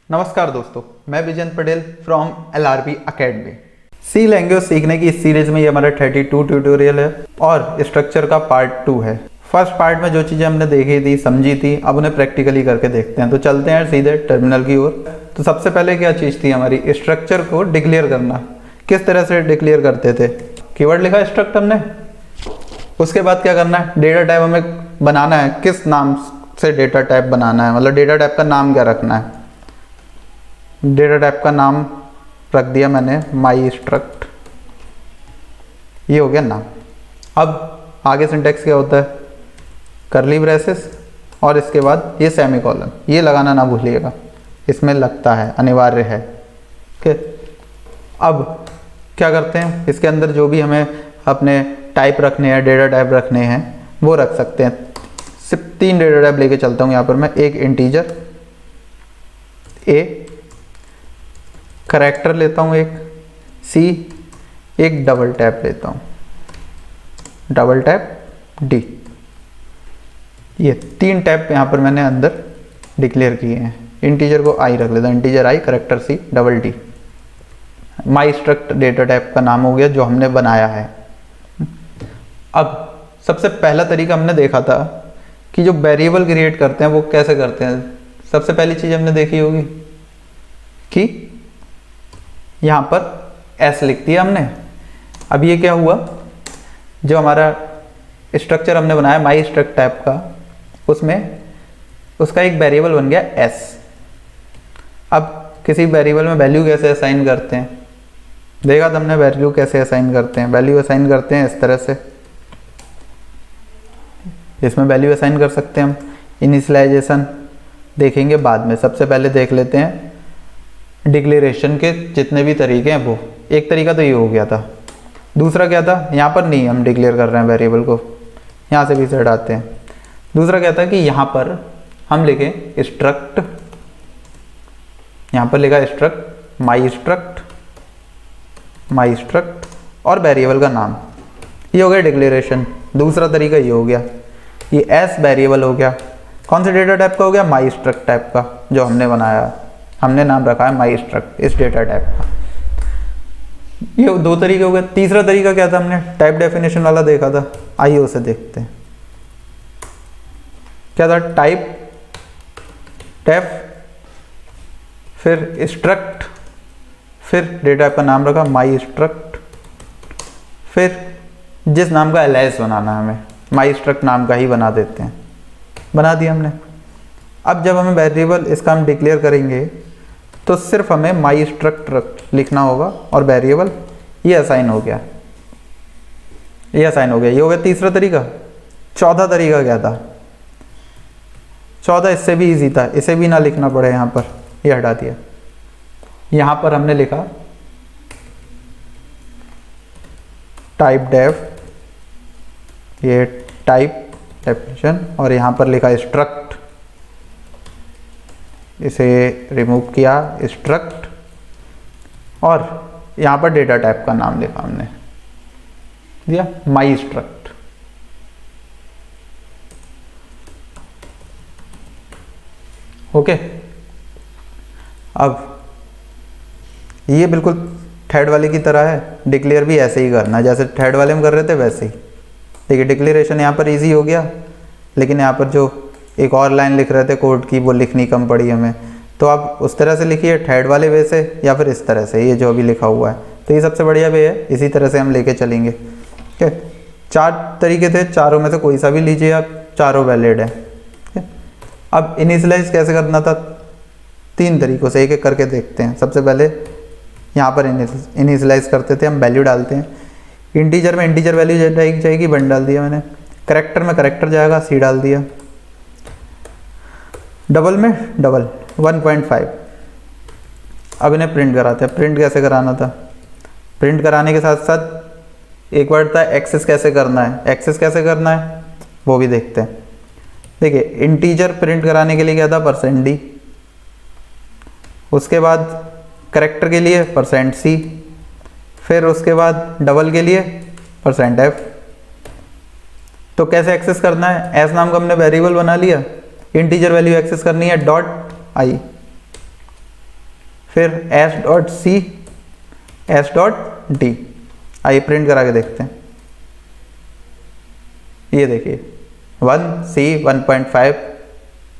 नमस्कार दोस्तों, मैं Vijendra Patel from LRB academy. C language सीखने की इस सीरीज में ये हमारा 32 ट्यूटोरियल है और स्ट्रक्चर का पार्ट 2 है। फर्स्ट पार्ट में जो चीज़ें हमने देखी थी, समझी थी, अब उन्हें प्रैक्टिकली करके देखते हैं। तो चलते हैं सीधे टर्मिनल की ओर। तो सबसे पहले क्या चीज़ थी हमारी, स्ट्रक्चर को डिक्लेयर करना। किस तरह से डिक्लेयर करते थे, कीवर्ड लिखा स्ट्रक्ट हमने, उसके बाद क्या करना है, डेटा टाइप हमें बनाना है। किस नाम से डेटा टाइप बनाना है, मतलब डेटा टाइप का नाम क्या रखना है। डेटा टाइप का नाम रख दिया मैंने माई स्ट्रक्ट, ये हो गया नाम। अब आगे सिंटेक्स क्या होता है, करली ब्रेसेस और इसके बाद ये सेमीकोलन, ये लगाना ना भूलिएगा, इसमें लगता है, अनिवार्य है। ओके, अब क्या करते हैं, इसके अंदर जो भी हमें अपने टाइप रखने हैं, डेटा टाइप रखने हैं, वो रख सकते हैं। सिर्फ 3 डेटा टाइप लेके चलता हूँ यहाँ पर मैं। एक इंटीजर ए, करैक्टर लेता हूँ एक सी, एक डबल टैप लेता हूँ, डबल टैप डी। ये 3 टैप यहाँ पर मैंने अंदर डिक्लेयर किए हैं। इंटीजर को आई रख लेता हूँ, इंटीजर आई, करैक्टर सी, डबल डी। माई स्ट्रक्ट डेटा टाइप का नाम हो गया जो हमने बनाया है। अब सबसे पहला तरीका हमने देखा था कि जो वेरिएबल क्रिएट करते हैं वो कैसे करते हैं। सबसे पहली चीज़ हमने देखी होगी कि यहाँ पर एस लिख दिया हमने। अब ये क्या हुआ, जो हमारा स्ट्रक्चर हमने बनाया माई स्ट्रक्ट टाइप का, उसमें उसका एक वेरिएबल बन गया एस। अब किसी वेरिएबल में वैल्यू कैसे असाइन करते हैं, देखा था हमने वैल्यू कैसे असाइन करते हैं। वैल्यू असाइन करते हैं इस तरह से, इसमें वैल्यू असाइन कर सकते हैं हम। इनिशियलाइजेशन देखेंगे बाद में, सबसे पहले देख लेते हैं डिक्लेरेशन के जितने भी तरीके हैं वो। एक तरीका तो ये हो गया था, दूसरा क्या था, यहाँ पर नहीं हम डिक्लेयर कर रहे हैं वेरिएबल को, यहाँ से भी से हटाते हैं। दूसरा क्या था कि यहाँ पर हम लिखें स्ट्रक्ट, यहाँ पर लिखा स्ट्रक्ट माई स्ट्रक्ट और वेरिएबल का नाम, ये हो गया डिक्लेरेशन। दूसरा तरीका ये हो गया, ये एस वेरिएबल हो गया। कौन से डेटा टाइप का हो गया, माई स्ट्रक्ट टाइप का, जो हमने बनाया, हमने नाम रखा है माई स्ट्रक्ट इस डेटा टाइप का। ये 2 तरीके हो गए। तीसरा तरीका क्या था, हमने टाइप डेफिनेशन वाला देखा था, आइए उसे देखते हैं। क्या था, टाइप डेफ, फिर स्ट्रक्ट, फिर डेटा टाइप का नाम रखा माई स्ट्रक्ट, फिर जिस नाम का एलाइस बनाना है हमें, माई स्ट्रक्ट नाम का ही बना देते हैं, बना दिया हमने। अब जब हमें वेरिएबल इसका हम डिक्लेयर करेंगे तो सिर्फ हमें माई स्ट्रक्ट लिखना होगा और वेरिएबल ये असाइन हो गया, ये असाइन हो गया। ये हो गया तीसरा तरीका। चौथा तरीका क्या था, चौथा इससे भी इजी था, इसे भी ना लिखना पड़े यहाँ पर, ये हटा दिया। यहाँ पर हमने लिखा टाइप डेफ, ये टाइप डेफिनेशन, और यहाँ पर लिखा स्ट्रक्ट, इसे रिमूव किया स्ट्रक्ट, और यहाँ पर डेटा टाइप का नाम लिखा हमने, दिया माई स्ट्रक्ट। ओके, अब ये बिल्कुल थर्ड वाले की तरह है, डिक्लेयर भी ऐसे ही करना है जैसे थर्ड वाले में कर रहे थे वैसे ही। देखिए डिक्लेरेशन यहाँ पर इजी हो गया, लेकिन यहाँ पर जो एक और लाइन लिख रहे थे कोड की, वो लिखनी कम पड़ी हमें। तो आप उस तरह से लिखिए थर्ड वाले वे से, या फिर इस तरह से, ये जो अभी लिखा हुआ है। तो ये सबसे बढ़िया वे है, इसी तरह से हम लेके चलेंगे। ठीक है, 4 तरीके थे, चारों में से कोई सा भी लीजिए आप, चारों वैलिड है। ठीक है, अब इनिशियलाइज कैसे करना था, 3 तरीकों से, एक एक करके देखते हैं। सबसे पहले यहाँ पर इनिशियलाइज करते थे हम, वैल्यू डालते हैं। इंटीजर में इंटीजर वैल्यू जाएगी, 1 डाल दिया मैंने। करैक्टर में करैक्टर जाएगा, सी डाल दिया। डबल में डबल 1.5। अब इन्हें प्रिंट कराते हैं। प्रिंट कैसे कराना था, प्रिंट कराने के साथ साथ एक वर्ड था एक्सेस कैसे करना है। एक्सेस कैसे करना है वो भी देखते हैं। देखिए इंटीजर प्रिंट कराने के लिए क्या था, %d, उसके बाद करैक्टर के लिए %c, फिर उसके बाद डबल के लिए %f। तो कैसे एक्सेस करना है, एस नाम का हमने वेरिएबल बना लिया, इंटीजर वैल्यू एक्सेस करनी है .i, फिर S dot C, S dot D. आइए प्रिंट करा के देखते हैं। ये देखिए 1C 1.5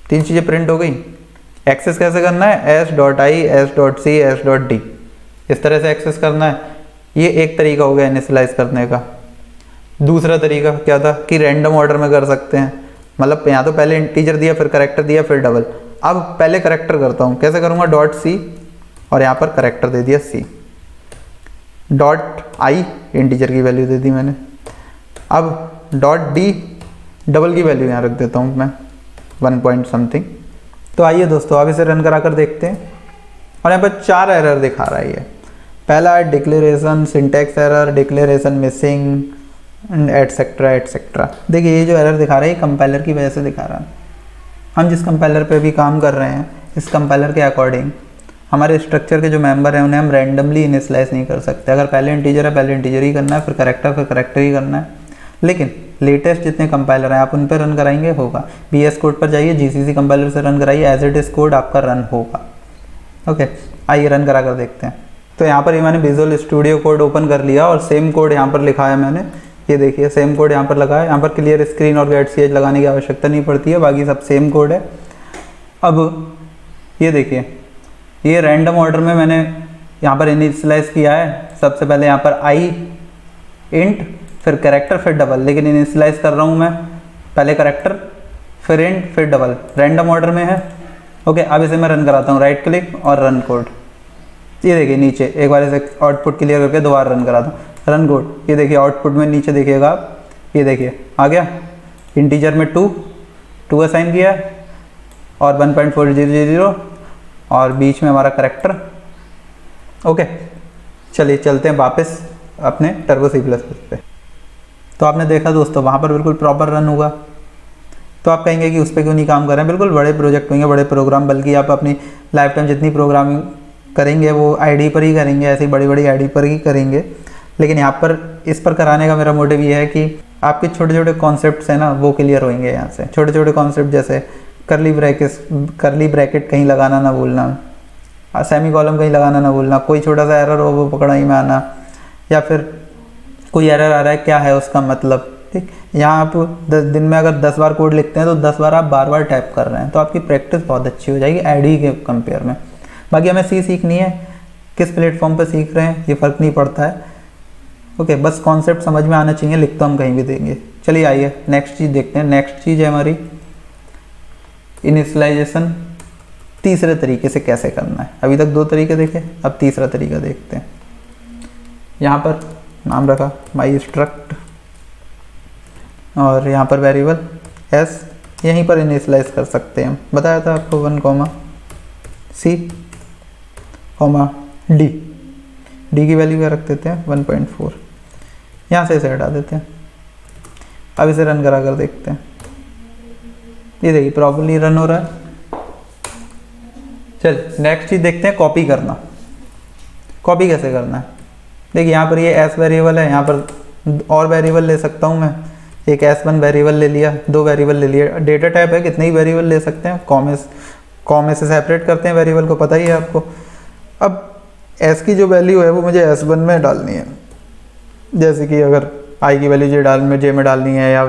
तीन चीज़ें प्रिंट हो गई। एक्सेस कैसे करना है, S dot I, S dot C, S dot D, इस तरह से एक्सेस करना है। ये एक तरीका हो गया इनिशियलाइज करने का। दूसरा तरीका क्या था कि रैंडम ऑर्डर में कर सकते हैं, मतलब यहाँ तो पहले इंटीजर दिया, फिर करेक्टर दिया, फिर डबल। अब पहले करेक्टर करता हूँ, कैसे करूँगा, डॉट सी और यहाँ पर करेक्टर दे दिया सी, डॉट आई इंटीजर की वैल्यू दे दी मैंने। अब डॉट डी डबल की वैल्यू यहाँ रख देता हूँ मैं 1 पॉइंट समथिंग। तो आइए दोस्तों अब इसे रन करा कर देखते हैं। और यहाँ पर 4 एरर दिखा रहा है ये। पहला है declaration, syntax error, declaration missing, etcetera etcetera. देखिए ये जो एरर दिखा रहा है ये कंपाइलर की वजह से दिखा रहा है। हम जिस कंपाइलर पे भी काम कर रहे हैं, इस कंपाइलर के अकॉर्डिंग हमारे स्ट्रक्चर के जो मेंबर हैं उन्हें हम रैंडमली इनिशियलाइज नहीं कर सकते। अगर पहले इंटीजर है पहले इंटीजर ही करना है, फिर करेक्टर ही करना है। लेकिन लेटेस्ट जितने कंपाइलर हैं आप उन पर रन कराएंगे होगा। VS कोड पर जाइए, GCC कंपाइलर से रन कराइए, एज इट इज कोड आपका रन होगा। ओके आइए रन करा कर देखते हैं। तो यहाँ पर ये मैंने विजुअल स्टूडियो कोड ओपन कर लिया और सेम कोड यहाँ पर लिखा है मैंने। ये देखिए सेम कोड यहाँ पर लगा है। यहाँ पर क्लियर स्क्रीन और गेट CH लगाने की आवश्यकता नहीं पड़ती है, बाकी सब सेम कोड है। अब ये देखिए ये रैंडम ऑर्डर में मैंने यहाँ पर इनिशियलाइज किया है। सबसे पहले यहाँ पर आई इंट, फिर करेक्टर, फिर डबल। लेकिन इनिशियलाइज कर रहा हूँ मैं पहले करेक्टर फिर इंट फिर डबल, रैंडम ऑर्डर में है। ओके अब इसे मैं रन कराता हूँ, राइट क्लिक और रन कोड। ये देखिए नीचे एक बार इसे आउटपुट क्लियर करके दोबारा रन कराता हूँ, रन कोड। ये देखिए आउटपुट में नीचे देखिएगा आप, ये देखिए आ गया। इंटीजर में 2 असाइन किया है और 1.400 और बीच में हमारा करेक्टर। ओके चलिए चलते हैं वापस अपने टर्बो C++ पे। तो आपने देखा दोस्तों वहाँ पर बिल्कुल प्रॉपर रन होगा। तो आप कहेंगे कि उस पर क्यों नहीं काम कर रहे हैं, बिल्कुल बड़े प्रोजेक्ट होंगे, बड़े प्रोग्राम, बल्कि आप अपनी लाइफ टाइम जितनी प्रोग्रामिंग करेंगे वो आईडी पर ही करेंगे, ऐसी बड़ी बड़ी आईडी पर ही करेंगे। लेकिन यहाँ पर इस पर कराने का मेरा मोटिव ये है कि आपके छोटे छोटे कॉन्सेप्ट्स हैं ना वो क्लियर होंगे यहाँ से। छोटे छोटे कॉन्सेप्ट जैसे करली ब्रैकेट कहीं लगाना ना भूलना, सेमी कॉलम कहीं लगाना ना भूलना, कोई छोटा सा एरर हो वो पकड़ाई में आना, या फिर कोई एरर आ रहा है क्या है उसका मतलब। ठीक, यहाँ आप 10 दिन में अगर 10 बार कोड लिखते हैं तो 10 बार आप बार बार टाइप कर रहे हैं, तो आपकी प्रैक्टिस बहुत अच्छी हो जाएगी आईडी के कंपेयर में। बाकी हमें सी सीखनी है, किस प्लेटफॉर्म पर सीख रहे हैं ये फ़र्क नहीं पड़ता है। ओके बस कॉन्सेप्ट समझ में आना चाहिए, लिख तो हम कहीं भी देंगे। चलिए आइए नेक्स्ट चीज़ देखते हैं। नेक्स्ट चीज़ है हमारी इनिशियलाइजेशन तीसरे तरीके से कैसे करना है। अभी तक 2 तरीके देखे, अब तीसरा तरीका देखते हैं। यहाँ पर नाम रखा माई स्ट्रक्ट और यहाँ पर वेरिएबल एस, यहीं पर इनिशियलाइज कर सकते हैं हम। बताया था आपको 1, C, D की वैल्यू क्या रख देते हैं 1.4। यहाँ से इसे हटा देते हैं। अब इसे रन करा कर देखते हैं। ये देखिए प्रॉपर्ली रन हो रहा है। चल नेक्स्ट चीज़ देखते हैं, कॉपी करना। कॉपी कैसे करना है, देखिए यहाँ पर ये एस वेरिएबल है, यहाँ पर और वेरिएबल ले सकता हूँ मैं। एक S1 वेरिएबल ले लिया, 2 वेरिएबल ले लिया। डेटा टाइप है, कितने ही वेरिएबल ले सकते हैं। कॉमे से सेपरेट करते हैं वेरिएबल को, पता ही है आपको। अब S की जो वैल्यू है वो मुझे S1 में डालनी है। जैसे कि अगर I की वैल्यू J में डालनी है या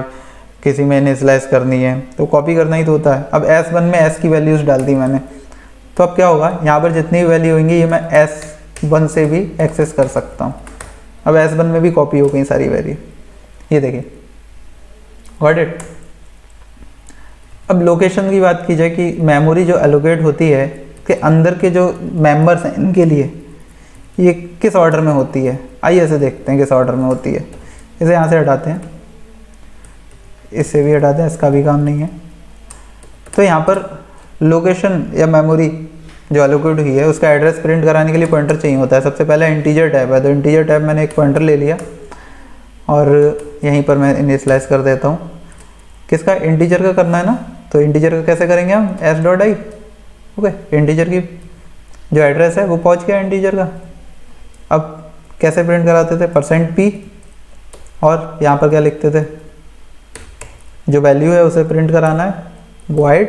किसी में इनिशियलाइज करनी है तो कॉपी करना ही तो होता है। अब S1 में S की वैल्यूज़ डाल दी मैंने, तो अब क्या होगा, यहाँ पर जितनी भी वैल्यू होंगी ये मैं S1 से भी एक्सेस कर सकता हूँ। अब S1 में भी कॉपी हो गई सारी वैल्यू, ये देखिए गॉट इट। अब लोकेशन की बात की जाए कि मेमोरी जो एलोकेट होती है के अंदर के जो मेंबर्स हैं इनके लिए ये किस ऑर्डर में होती है, आइए ऐसे देखते हैं किस ऑर्डर में होती है। इसे यहाँ से हटाते हैं, इससे भी हटाते हैं, इसका भी काम नहीं है। तो यहाँ पर लोकेशन या मेमोरी जो एलोकेट हुई है उसका एड्रेस प्रिंट कराने के लिए पॉइंटर चाहिए होता है। सबसे पहले इंटीजर टैब है, तो इंटीजर टैब मैंने एक पॉइंटर ले लिया और यहीं पर मैं इनिशियलाइज कर देता हूँ। किसका, इंटीजर का करना है ना, तो इंटीजर का कैसे करेंगे हम, s.i। ओके इंटीजर की जो एड्रेस है वो पहुँच गया इंटीजर का। अब कैसे प्रिंट कराते थे, %p और यहाँ पर क्या लिखते थे, जो वैल्यू है उसे प्रिंट कराना है void।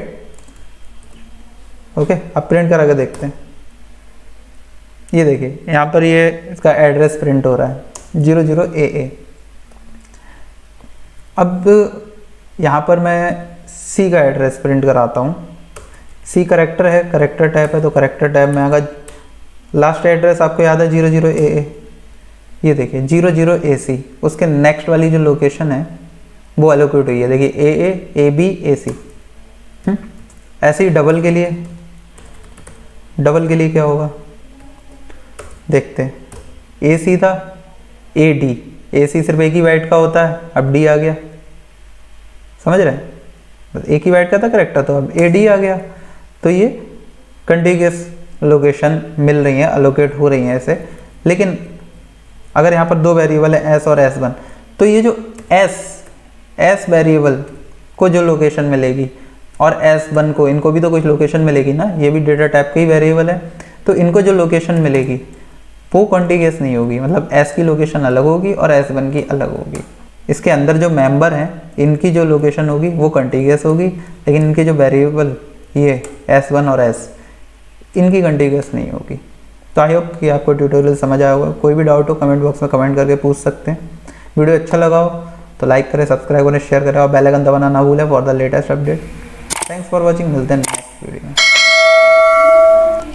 ओके अब प्रिंट करा के देखते हैं। ये देखिए यहाँ पर ये इसका एड्रेस प्रिंट हो रहा है 00AA। अब यहाँ पर मैं C का एड्रेस प्रिंट कराता हूँ। C करेक्टर है, करेक्टर टाइप है, तो करेक्टर टाइप में आएगा लास्ट एड्रेस आपको याद है 00AA। ये देखिए 00AC, उसके नेक्स्ट वाली जो लोकेशन है वो एलोकेट हुई है, देखिए AA AB AC। ऐसे ही डबल के लिए, डबल के लिए क्या होगा देखते हैं। AC था AD, AC सिर्फ एक ही बाइट का होता है, अब D आ गया, समझ रहे हैं, बस एक ही बाइट का था करेक्टर, तो अब AD आ गया। तो ये कंटिन्यूअस लोकेशन मिल रही है, अलोकेट हो रही हैं ऐसे। लेकिन अगर यहाँ पर दो वेरिएबल है S और S1, तो ये जो S वेरिएबल को जो लोकेशन मिलेगी और S1 को, इनको भी तो कुछ लोकेशन मिलेगी ना, ये भी डेटा टाइप के ही वेरिएबल है, तो इनको जो लोकेशन मिलेगी वो कॉन्टिग्यूअस नहीं होगी, मतलब S की लोकेशन अलग होगी और S1 की अलग होगी। इसके अंदर जो मेंबर हैं इनकी जो लोकेशन होगी वो कॉन्टिग्यूअस होगी, लेकिन इनके जो वेरिएबल ये S1 और S, इनकी कॉन्टिग्यूअस नहीं होगी। तो आई होप कि आपको ट्यूटोरियल समझ आया होगा। कोई भी डाउट हो कमेंट बॉक्स में कमेंट करके पूछ सकते हैं। वीडियो अच्छा लगा हो तो लाइक करें, सब्सक्राइब करें, शेयर करें और बेल आइकन दबाना ना भूलें for the latest update. Thanks for watching, मिलते हैं नेक्स्ट वीडियो में।